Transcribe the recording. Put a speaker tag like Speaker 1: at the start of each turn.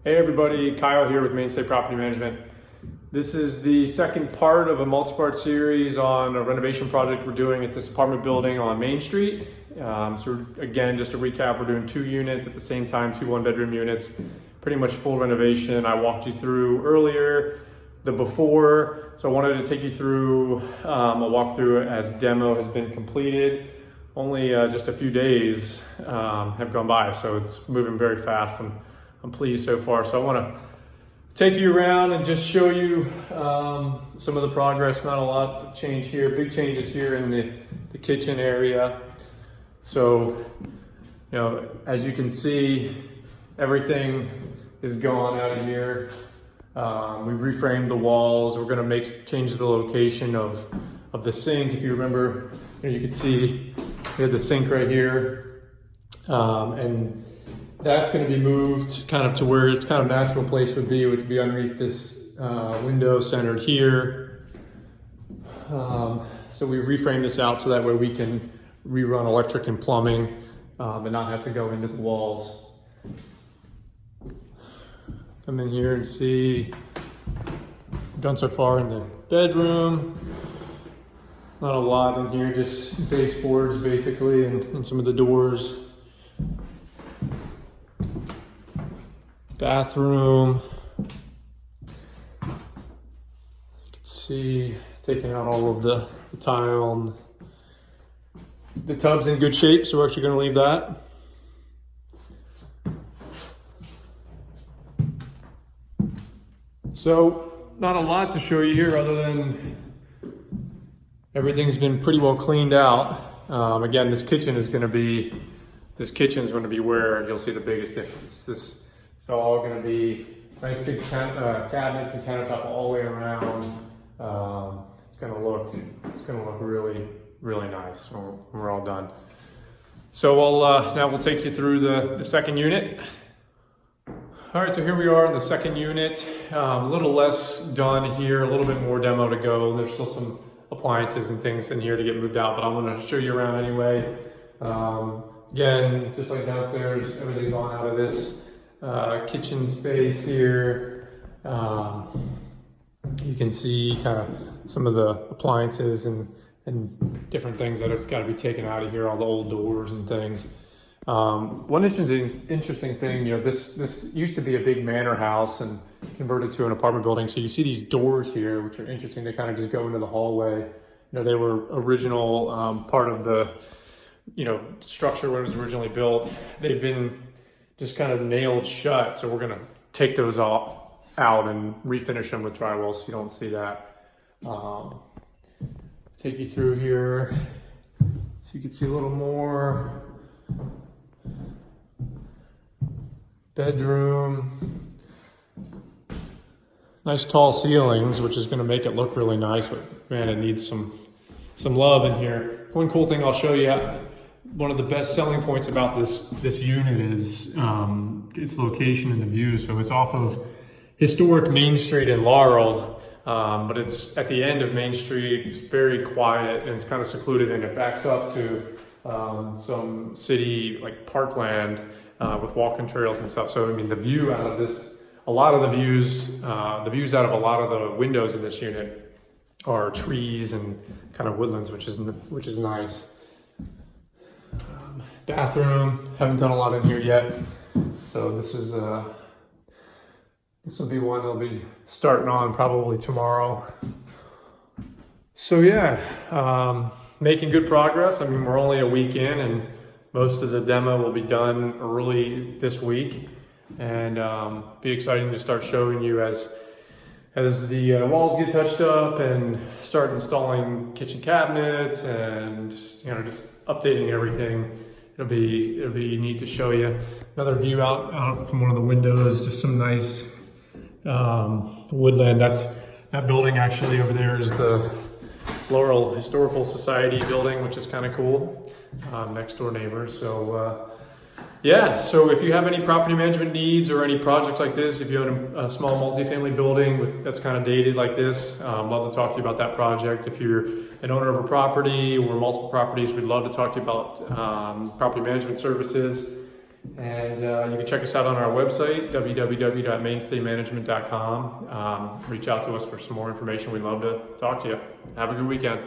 Speaker 1: Hey everybody, Kyle here with Mainstay Property Management. This is the second part of a multi-part series on a renovation project we're doing at this apartment building on Main Street. So again, just to recap, we're doing 2 units at the same time, 2 one-bedroom units, pretty much full renovation. I walked you through earlier the before, so I wanted to take you through a walkthrough as demo has been completed. Only just a few days have gone by, so it's moving very fast. I'm pleased so far. So I want to take you around and just show you some of the progress. Not a lot of change here. Big changes here in the kitchen area. So, you know, as you can see, everything is gone out of here. We've reframed the walls. We're going to change the location of the sink. If you remember, you can see we had the sink right here, and that's going to be moved kind of to where its kind of natural place would be, which would be underneath this window centered here. So we reframed this out so that way we can rerun electric and plumbing and not have to go into the walls. Come in here and see done so far in the bedroom. Not a lot in here, just baseboards basically, and some of the doors. Bathroom. You can see taking out all of the tile, and the tub's in good shape, so we're actually going to leave that. So not a lot to show you here other than everything's been pretty well cleaned out. Again, this kitchen is going to be where you'll see the biggest difference. It's all going to be nice big cabinets and countertop all the way around. It's going to look really, really nice when we're all done. So now we'll take you through the second unit. All right, so here we are in the second unit. A little less done here, a little bit more demo to go. There's still some appliances and things in here to get moved out, but I'm going to show you around anyway. Again, just like downstairs, everything's gone out of this kitchen space here. You can see kind of some of the appliances and different things that have got to be taken out of here, all the old doors and things. One interesting thing, you know, this used to be a big manor house and converted to an apartment building. So you see these doors here, which are interesting. They kind of just go into the hallway. You know, they were original part of the, you know, structure when it was originally built. They've been just kind of nailed shut. So we're going to take those all out and refinish them with drywall so you don't see that. Take you through here so you can see a little more. Bedroom. Nice tall ceilings, which is going to make it look really nice, but man, it needs some love in here. One cool thing I'll show you, one of the best selling points about this unit is its location and the view. So it's off of historic Main Street in Laurel, but it's at the end of Main Street. It's very quiet and it's kind of secluded, and it backs up to some city like parkland with walking trails and stuff. So I mean, the view out of this, a lot of the views out of a lot of the windows in this unit are trees and kind of woodlands, which is nice. Bathroom, haven't done a lot in here yet, so this will be one that'll be starting on probably tomorrow. So yeah, making good progress. I mean, we're only a week in, and most of the demo will be done early this week, and be exciting to start showing you as the walls get touched up and start installing kitchen cabinets and, you know, just updating everything. It'll be neat to show you. Another view out from one of the windows, just some nice woodland. That building actually over there is the Laurel Historical Society building, which is kind of cool. Next door neighbors. So yeah, so if you have any property management needs or any projects like this, if you own a small multifamily building that's kind of dated like this, love to talk to you about that project. If you're an owner of a property or multiple properties, we'd love to talk to you about property management services. And you can check us out on our website, www.mainstaymanagement.com. Reach out to us for some more information. We'd love to talk to you. Have a good weekend.